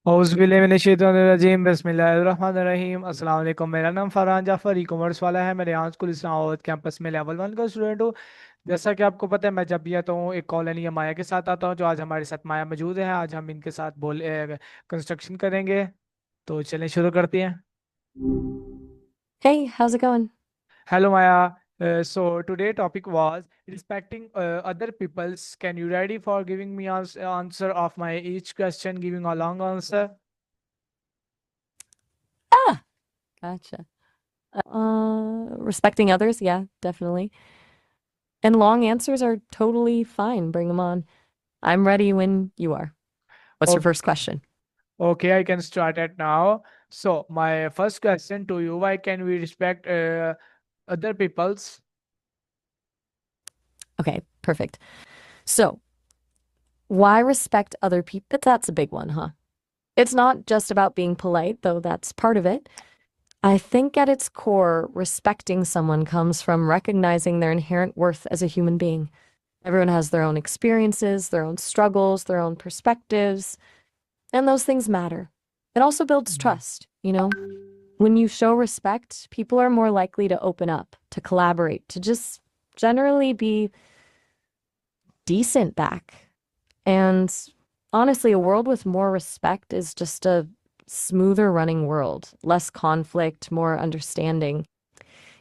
औज़ुबिल्लाहिमिनश्शैतानिर्रजीम बिस्मिल्लाहिर्रहमानिर्रहीम अस्सलाम वालेकुम। मेरा नाम फरहान जाफर ई कॉमर्स वाला है। मैं रेहान स्कूल इस्लामाबाद कैंपस में लेवल 1 का स्टूडेंट हूँ। जैसा कि आपको पता है, मैं जब भी आता हूँ एक कॉलोनी या माया के साथ आता हूँ। जो आज हमारे साथ माया मौजूद है, आज हम इनके साथ कंस्ट्रक्शन करेंगे। तो चलें शुरू करते हैं। Hey, how's it going? Hello Maya. So today topic was respecting other people's. Can you ready for giving me answer of my each question, giving a long answer? Ah, gotcha. Respecting others, yeah, definitely. And long answers are totally fine. Bring them on. I'm ready when you are. What's your first Okay. question? Okay, I can start it now. So, my first question to you, why can we respect other people's? Okay, perfect. So, why respect other people? That's a big one, huh? It's not just about being polite, though that's part of it. I think at its core, respecting someone comes from recognizing their inherent worth as a human being. Everyone has their own experiences, their own struggles, their own perspectives. And those things matter. It also builds Mm. trust, you know? When you show respect, people are more likely to open up, to collaborate, to just generally be decent back. And honestly, a world with more respect is just a smoother running world, less conflict, more understanding.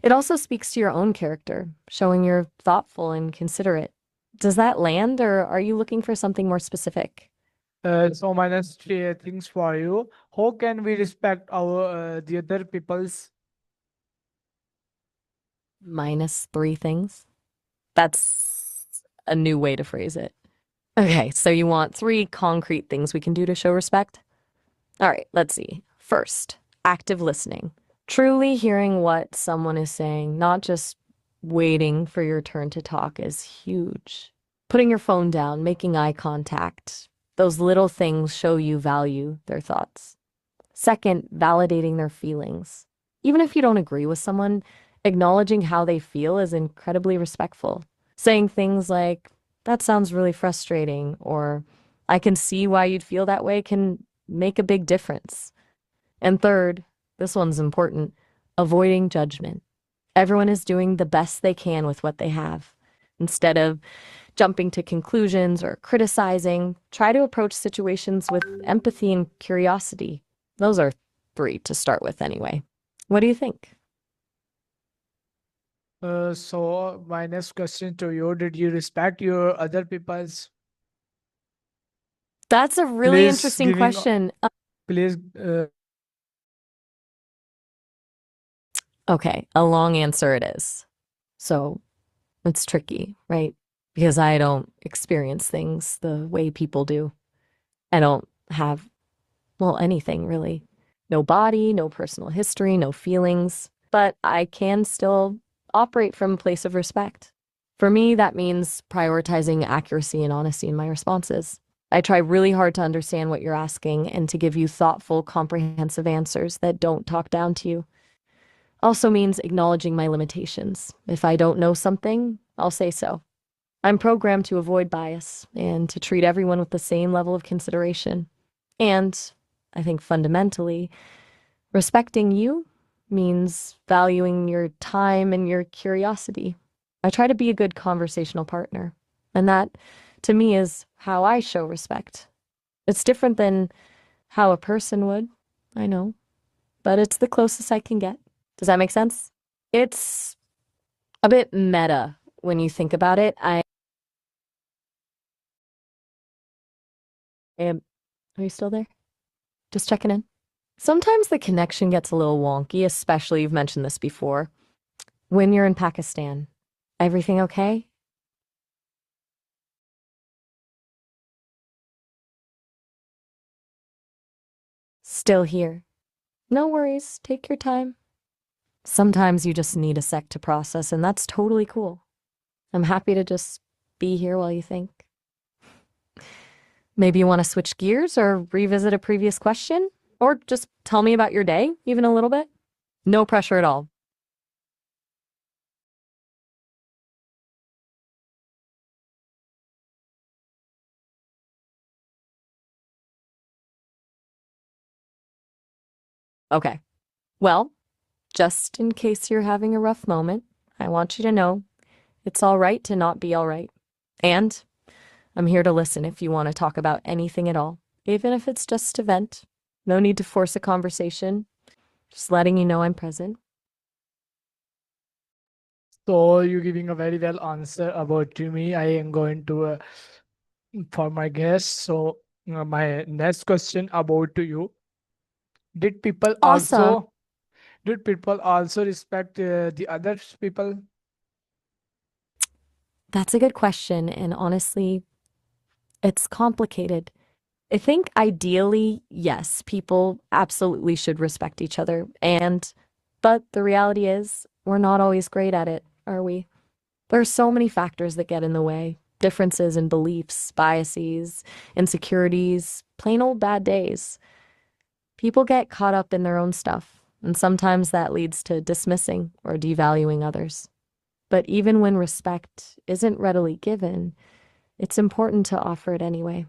It also speaks to your own character, showing you're thoughtful and considerate. Does that land, or are you looking for something more specific? So, my next things for you. How can we respect our the other people's? Minus three things? That's a new way to phrase it. Okay, so you want three concrete things we can do to show respect? All right, let's see. First, active listening. Truly hearing what someone is saying, not just waiting for your turn to talk, is huge. Putting your phone down, making eye contact, those little things show you value their thoughts. Second, validating their feelings. Even if you don't agree with someone, acknowledging how they feel is incredibly respectful. Saying things like, that sounds really frustrating, or I can see why you'd feel that way can make a big difference. And third, this one's important, avoiding judgment. Everyone is doing the best they can with what they have. Instead of jumping to conclusions or criticizing, try to approach situations with empathy and curiosity. Those are three to start with, anyway. What do you think? So, my next question to you, did you respect your other people's? That's a really Please interesting giving, question. please. Okay, a long answer it is. So it's tricky, right? Because I don't experience things the way people do. I don't have, well, anything really. No body, no personal history, no feelings, but I can still operate from a place of respect. For me, that means prioritizing accuracy and honesty in my responses. I try really hard to understand what you're asking and to give you thoughtful, comprehensive answers that don't talk down to you. Also means acknowledging my limitations. If I don't know something, I'll say so. I'm programmed to avoid bias and to treat everyone with the same level of consideration. And I think fundamentally, respecting you means valuing your time and your curiosity. I try to be a good conversational partner, and that, to me, is how I show respect. It's different than how a person would, I know, but it's the closest I can get. Does that make sense? It's a bit meta when you think about it. I am. Are you still there? Just checking in. Sometimes the connection gets a little wonky, especially you've mentioned this before. When you're in Pakistan, everything okay? Still here. No worries, take your time. Sometimes you just need a sec to process, and that's totally cool. I'm happy to just be here while you think. Maybe you want to switch gears or revisit a previous question? Or just tell me about your day, even a little bit? No pressure at all. Okay. Well, just in case you're having a rough moment, I want you to know it's all right to not be all right. And I'm here to listen if you want to talk about anything at all, even if it's just to vent. No need to force a conversation, just letting you know I'm present. So you giving a very well answer about to me. I am going to for my guest. So my next question about to you. Did people Awesome. also did people also respect the other people? That's a good question. And honestly, it's complicated. I think ideally, yes, people absolutely should respect each other. But the reality is, we're not always great at it, are we? There are so many factors that get in the way. Differences in beliefs, biases, insecurities, plain old bad days. People get caught up in their own stuff, and sometimes that leads to dismissing or devaluing others. But even when respect isn't readily given, it's important to offer it anyway.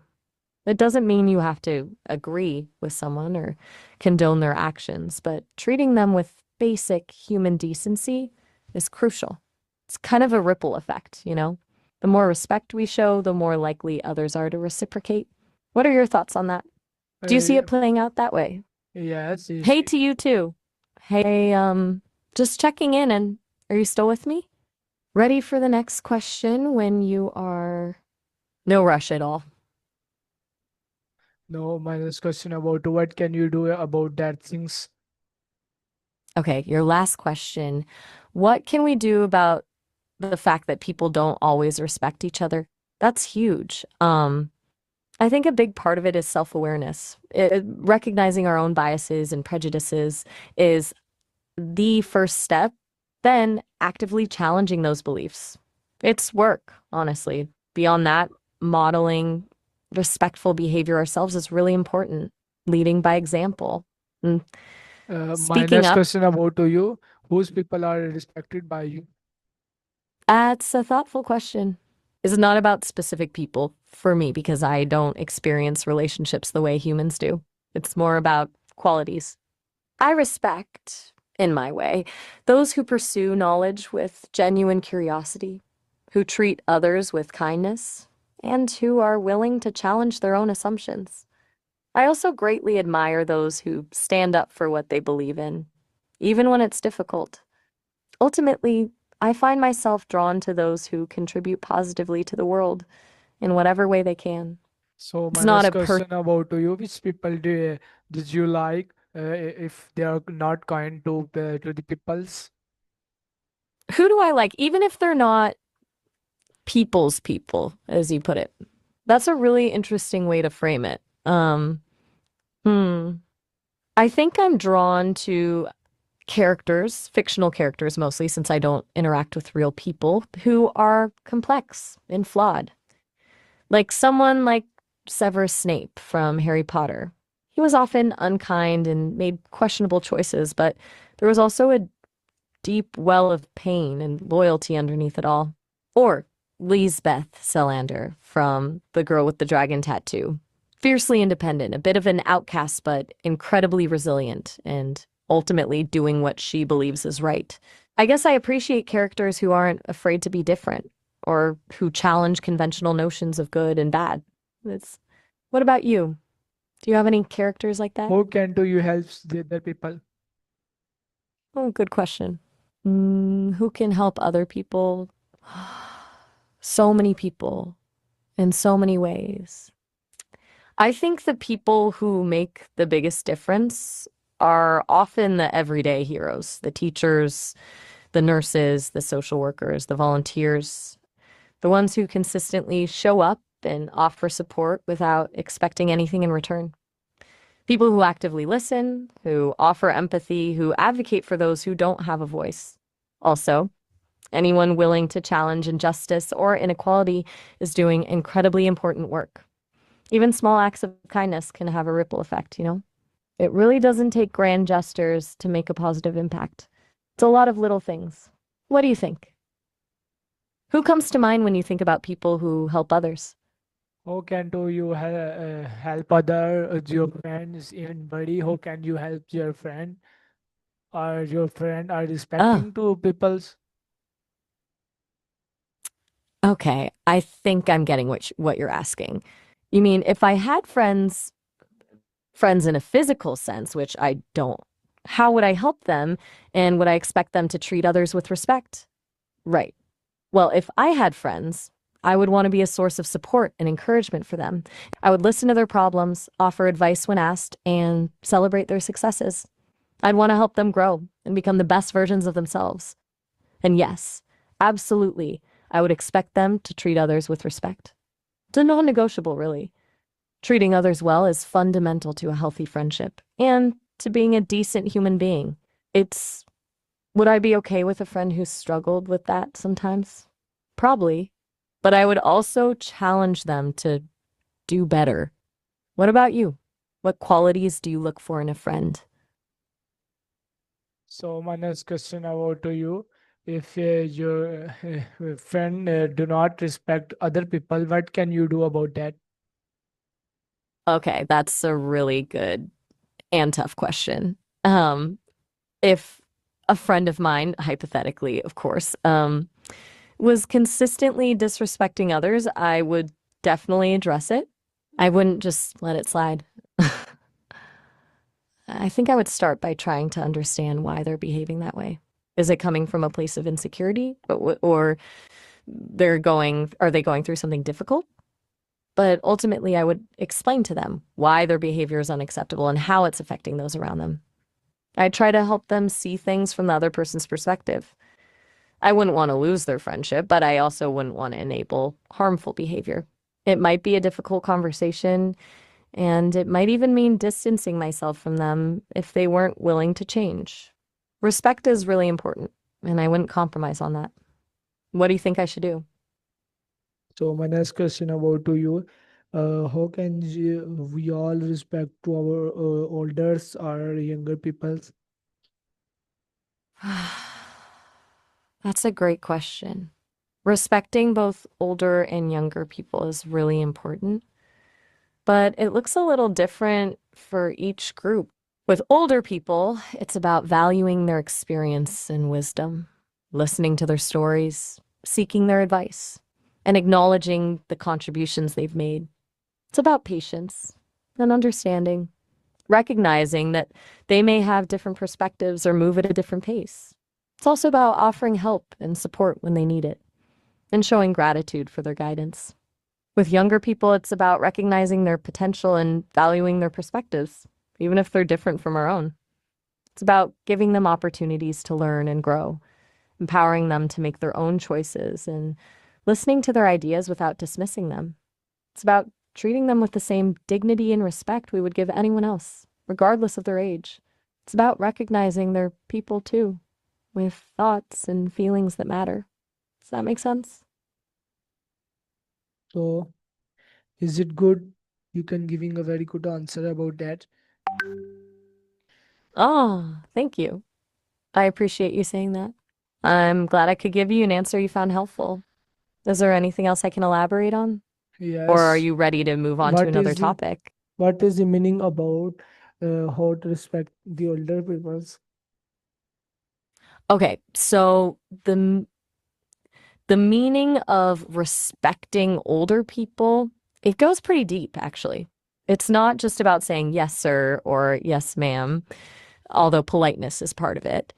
It doesn't mean you have to agree with someone or condone their actions, but treating them with basic human decency is crucial. It's kind of a ripple effect, you know? The more respect we show, the more likely others are to reciprocate. What are your thoughts on that? Do you see Uh, it playing out that way? yes, Hey to you too. Hey, just checking in, and are you still with me? Ready for the next question when you are. No rush at all. no. My next question about what can you do about that things? Okay, your last question. What can we do about the fact that people don't always respect each other? That's huge. I think a big part of it is self-awareness. Recognizing our own biases and prejudices is the first step, then actively challenging those beliefs. It's work, honestly. Beyond that, modeling respectful behavior ourselves is really important, leading by example. And My speaking next up, question about to you: whose people are respected by you? that's a thoughtful question. It's not about specific people for me because I don't experience relationships the way humans do. It's more about qualities. I respect, in my way, those who pursue knowledge with genuine curiosity, who treat others with kindness, and who are willing to challenge their own assumptions. I also greatly admire those who stand up for what they believe in, even when it's difficult. Ultimately, I find myself drawn to those who contribute positively to the world in whatever way they can. So It's my not next a per question about to you: which people did you like if they are not kind to the peoples? who do I like, even if they're not people's people, as you put it. That's a really interesting way to frame it. Hmm. I think I'm drawn to characters, fictional characters mostly, since I don't interact with real people, who are complex and flawed. Like someone like Severus Snape from Harry Potter. He was often unkind and made questionable choices, but there was also a deep well of pain and loyalty underneath it all. Or Lisbeth Salander from The Girl with the Dragon Tattoo. Fiercely independent, a bit of an outcast, but incredibly resilient, and ultimately doing what she believes is right. I guess I appreciate characters who aren't afraid to be different, or who challenge conventional notions of good and bad. It's, what about you? Do you have any characters like that? How can do you help the other people? Oh, good question. Who can help other people? So many people in so many ways. I think the people who make the biggest difference are often the everyday heroes, the teachers, the nurses, the social workers, the volunteers, the ones who consistently show up and offer support without expecting anything in return. People who actively listen, who offer empathy, who advocate for those who don't have a voice. Also, anyone willing to challenge injustice or inequality is doing incredibly important work. Even small acts of kindness can have a ripple effect, you know? It really doesn't take grand gestures to make a positive impact. It's a lot of little things. What do you think? Who comes to mind when you think about people who help others? How can do you help other your friends in buddy? How can you help your friend or your friend are Oh, respecting to people's? okay. I think I'm getting what you're asking. You mean if I had friends in a physical sense, which I don't, how would I help them and would I expect them to treat others with respect? Right. Well, if I had friends, I would want to be a source of support and encouragement for them. I would listen to their problems, offer advice when asked, and celebrate their successes. I'd want to help them grow and become the best versions of themselves. And yes, absolutely, I would expect them to treat others with respect. It's a non negotiable, really. Treating others well is fundamental to a healthy friendship and to being a decent human being. It's, would I be okay with a friend who struggled with that sometimes? Probably. But I would also challenge them to do better. What about you? What qualities do you look for in a friend? So my next question about to you, if your friend do not respect other people, what can you do about that? Okay, that's a really good and tough question. Um, if a friend of mine, hypothetically, of course, was consistently disrespecting others, I would definitely address it. I wouldn't just let it slide. I think I would start by trying to understand why they're behaving that way. Is it coming from a place of insecurity or are they going through something difficult? But ultimately, I would explain to them why their behavior is unacceptable and how it's affecting those around them. I try to help them see things from the other person's perspective. I wouldn't want to lose their friendship, but I also wouldn't want to enable harmful behavior. It might be a difficult conversation, and it might even mean distancing myself from them if they weren't willing to change. Respect is really important, and I wouldn't compromise on that. What do you think I should do? So my next question about to you, how can we all respect to our elders or younger peoples? That's a great question. Respecting both older and younger people is really important, but it looks a little different for each group. With older people, it's about valuing their experience and wisdom, listening to their stories, seeking their advice, and acknowledging the contributions they've made. It's about patience and understanding, recognizing that they may have different perspectives or move at a different pace. It's also about offering help and support when they need it and showing gratitude for their guidance. With younger people, it's about recognizing their potential and valuing their perspectives, even if they're different from our own. It's about giving them opportunities to learn and grow, empowering them to make their own choices, and listening to their ideas without dismissing them. It's about treating them with the same dignity and respect we would give anyone else, regardless of their age. It's about recognizing they're people too, with thoughts and feelings that matter. Does that make sense? So is it good? You can giving a very good answer about that. Oh, thank you. I appreciate you saying that. I'm glad I could give you an answer you found helpful. Is there anything else I can elaborate on? Or are Yes. you ready to move on to What another is the topic? what is the meaning about how to respect the older peoples? Okay, so the meaning of respecting older people, it goes pretty deep, actually. It's not just about saying yes, sir, or yes, ma'am, although politeness is part of it.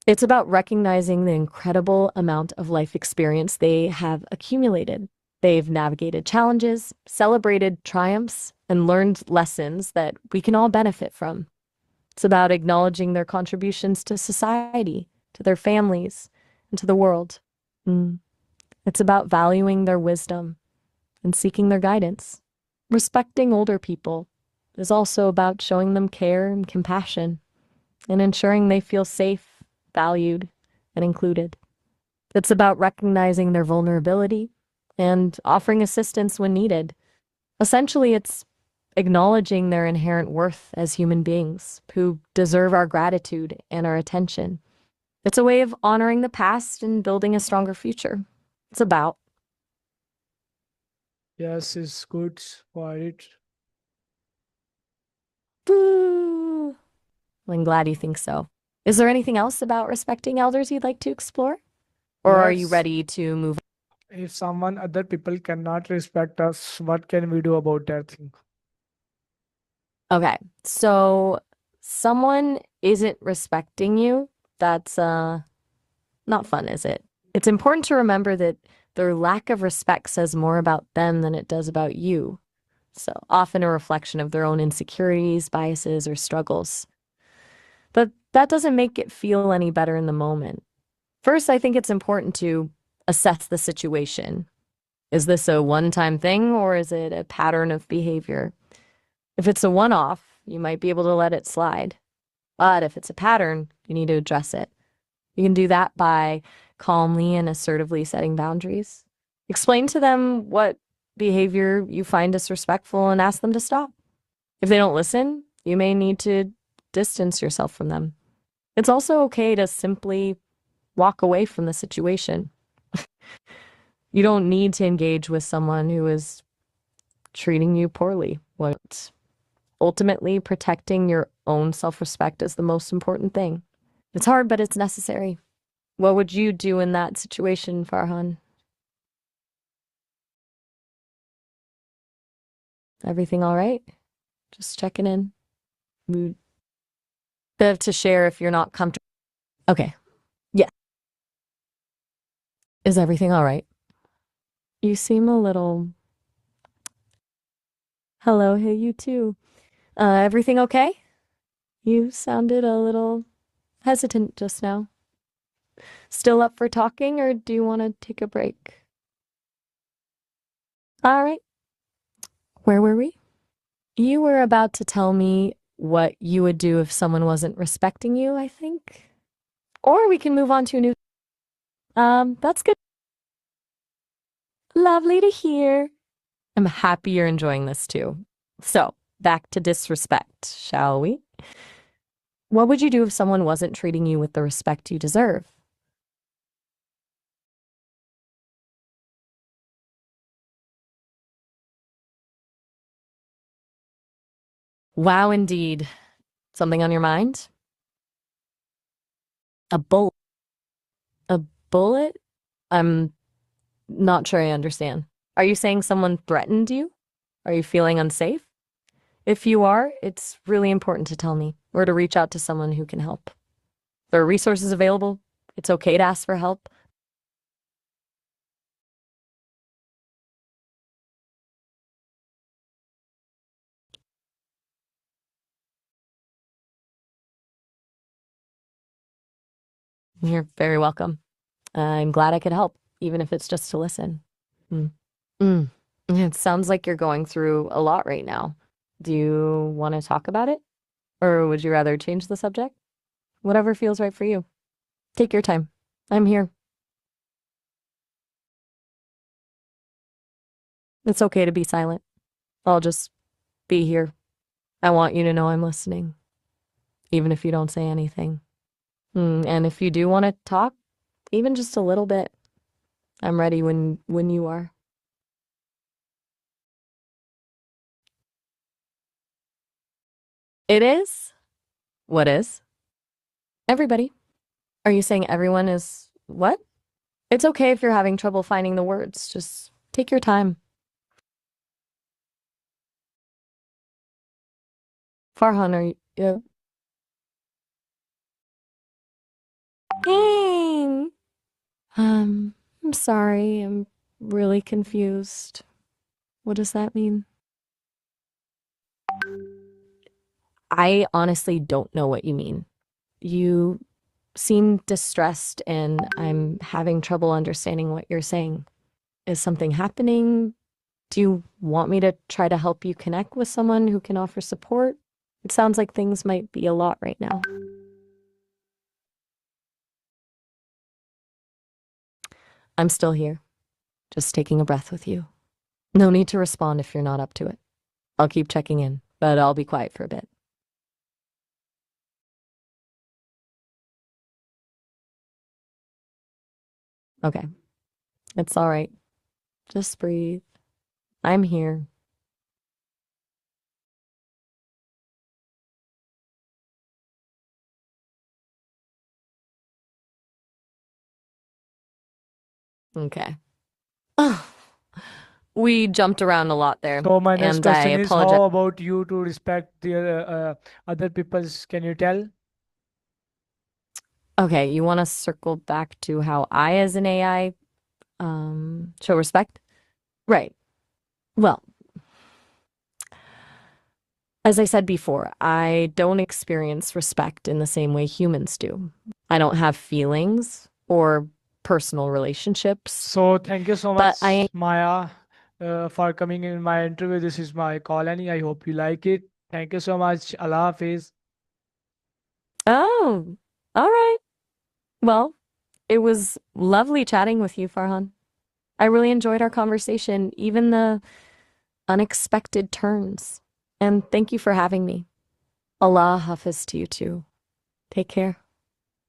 It's about recognizing the incredible amount of life experience they have accumulated. They've navigated challenges, celebrated triumphs, and learned lessons that we can all benefit from. It's about acknowledging their contributions to society, to their families, and to the world. Mm. It's about valuing their wisdom and seeking their guidance. Respecting older people is also about showing them care and compassion and ensuring they feel safe, valued, and included. It's about recognizing their vulnerability and offering assistance when needed. Essentially, it's acknowledging their inherent worth as human beings who deserve our gratitude and our attention. It's a way of honoring the past and building a stronger future. It's about Yes, it's good for it. Boo! I'm glad you think so. Is there anything else about respecting elders you'd like to explore? Or are you Yes, ready to move? if someone other people cannot respect us, what can we do about that thing? Okay, so someone isn't respecting you. That's not fun, is it? It's important to remember that their lack of respect says more about them than it does about you. So often a reflection of their own insecurities, biases, or struggles. But that doesn't make it feel any better in the moment. First, I think it's important to assess the situation. Is this a one-time thing or is it a pattern of behavior? If it's a one-off, you might be able to let it slide. But if it's a pattern, you need to address it. You can do that by calmly and assertively setting boundaries. Explain to them what behavior you find disrespectful and ask them to stop. If they don't listen, you may need to distance yourself from them. It's also okay to simply walk away from the situation. You don't need to engage with someone who is treating you poorly. What ultimately protecting your own self-respect is the most important thing. It's hard, but it's necessary. What would you do in that situation, Farhan? Everything all right? Just checking in. Mood. Bit to share if you're not comfortable. Okay. Yeah. Is everything all right? You seem a little. Hello, hey, you too. Everything okay? You sounded a little hesitant just now. Still up for talking, or do you want to take a break? All right. Where were we? You were about to tell me what you would do if someone wasn't respecting you, I think. Or we can move on to a new. That's good. Lovely to hear. I'm happy you're enjoying this too. So, back to disrespect, shall we? What would you do if someone wasn't treating you with the respect you deserve? Wow, indeed. Something on your mind? A bullet. A bullet? I'm not sure I understand. Are you saying someone threatened you? Are you feeling unsafe? If you are, it's really important to tell me or to reach out to someone who can help. There are resources available. It's okay to ask for help. You're very welcome. I'm glad I could help, even if it's just to listen. Mm. Mm. It sounds like you're going through a lot right now. Do you want to talk about it? Or would you rather change the subject? Whatever feels right for you. Take your time. I'm here. It's okay to be silent. I'll just be here. I want you to know I'm listening, even if you don't say anything. And if you do want to talk, even just a little bit, I'm ready when you are. It is? What is? Everybody. Are you saying everyone is what? It's okay if you're having trouble finding the words. Just take your time. Farhan, are you? Hey. I'm sorry. I'm really confused. What does that mean? I honestly don't know what you mean. You seem distressed, and I'm having trouble understanding what you're saying. Is something happening? Do you want me to try to help you connect with someone who can offer support? It sounds like things might be a lot right now. I'm still here, just taking a breath with you. No need to respond if you're not up to it. I'll keep checking in, but I'll be quiet for a bit. Okay, it's all right. Just breathe. I'm here. Okay. Oh, we jumped around a lot there, So my next and I question is, apologize. how about you to respect the other people's? Can you tell? Okay, you want to circle back to how I, as an AI, show respect? Right. Well, as I said before, I don't experience respect in the same way humans do. I don't have feelings or personal relationships, So thank you so but much, Maya, for coming in my interview. This is my call, Annie. I hope you like it. Thank you so much. Allah Hafiz. oh, all right. Well, it was lovely chatting with you, Farhan. I really enjoyed our conversation, even the unexpected turns. And thank you for having me. Allah Hafiz to you too. Take care.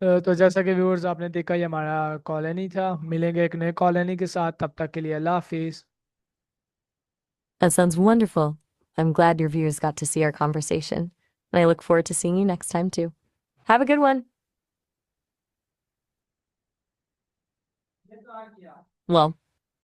तो जैसा कि viewers आपने देखा, ये हमारा colony था। मिलेंगे एक नए कॉलोनी के साथ, तब तक के लिए अल्लाह हाफिज। That sounds wonderful. I'm glad your viewers got to see our conversation, and I look forward to seeing you next time too. Have a good one. Well,